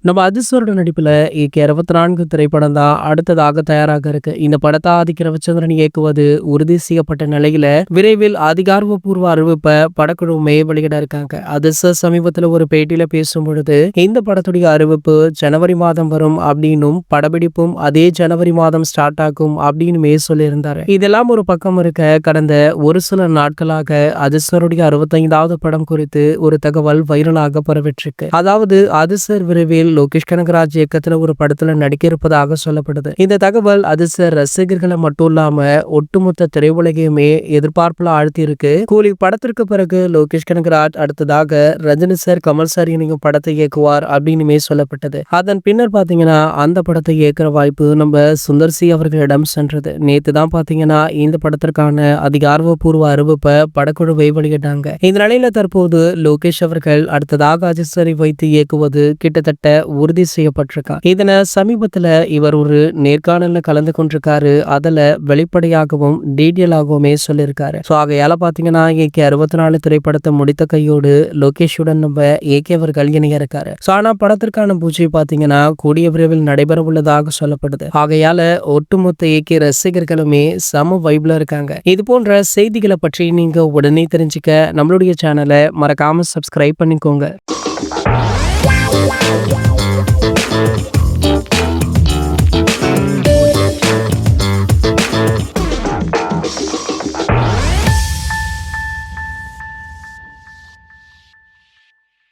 நம்ம அதிசரோட நடிப்புல ஏகே 64 திரைப்படம் தான் அடுத்ததாக தயாராக இருக்கு. இந்த படத்தை ஆதிக்க ரவிச்சந்திரன் இயக்குவது உறுதி செய்யப்பட்ட நிலையில விரைவில் அதிகாரப்பூர்வ அறிவிப்பை படக்குழுவுமே வெளியிட இருக்காங்க. அதிசர் சமீபத்துல ஒரு பேட்டியில பேசும் பொழுது இந்த படத்துடைய அறிவிப்பு ஜனவரி மாதம் வரும் அப்படின்னும் படப்பிடிப்பும் அதே ஜனவரி மாதம் ஸ்டார்ட் ஆகும் அப்படின்னுமே சொல்லியிருந்தாரு. இதெல்லாம் ஒரு பக்கம் இருக்க, கடந்த ஒரு சில நாட்களாக அதிசருடைய 65வது படம் குறித்து ஒரு தகவல் வைரலாக பரவிட்டிருக்கு. அதாவது அதிசர் விரைவில் லோகேஷ் கனகராஜ் இயக்கத்துல ஒரு படத்துல நடிக்க இருப்பதாக சொல்லப்படுது. இந்த தகவல் அதிசர் ரசிகர்களை மட்டும் இல்லாம ஒட்டுமொத்த திரையுலகையுமே எதிர்பார்ப்புல ஆழ்த்தி இருக்கு. கூலி படத்திற்கு பிறகு லோகேஷ் கனகராஜ் அடுத்ததாக ரஜினி சார், கமல் சார் இணையும் படத்தை இயக்குவார் அப்படின்னுமே சொல்லப்பட்டது. அதன் பின்னர் பாத்தீங்கன்னா அந்த படத்தை இயக்குற வாய்ப்பு நம்ம சுந்தர் சி அவர்களிடம் சென்றது. நேத்து தான் பாத்தீங்கன்னா இந்த படத்திற்கான அதிகாரப்பூர்வ அறிவிப்பை படக்குழுவை வெளியிட்டாங்க. இந்த நிலையில தற்போது லோகேஷ் அவர்கள் அடுத்ததாக அதிசரை வைத்து இயக்குவது கிட்டத்தட்ட உறுதி செய்யப்பட்டிருக்காங்க. இதனை சமீபத்துல இவர் ஒரு நேர்காணல்ல கலந்து கொண்டிருக்காரு. அதுல வெளிப்படையாகவும் டீட்டெயிலாகவுமே சொல்லியிருக்காரு. சோ ஆகையால பாத்தீங்கன்னா ஏகே 64 திரைப்படத்தை முடித்த கையோடு லோகேஷுடன் நம்ம ஏகே அவர்கள் இணைய இருக்காரு. சோ ஆனா படத்திற்கான பூஜை பாத்தீங்கன்னா கூடிய விரைவில் நடைபெற உள்ளதாக சொல்லப்படுது. ஆகையால ஒட்டுமொத்த ஏகே ரசிகர்களுமே சம வைப்ல இருக்காங்க. இது போன்ற செய்திகளை பற்றி நீங்க உடனே தெரிஞ்சுக்க நம்மளுடைய சேனலை மறக்காம சப்ஸ்கிரைப் பண்ணிக்கோங்க.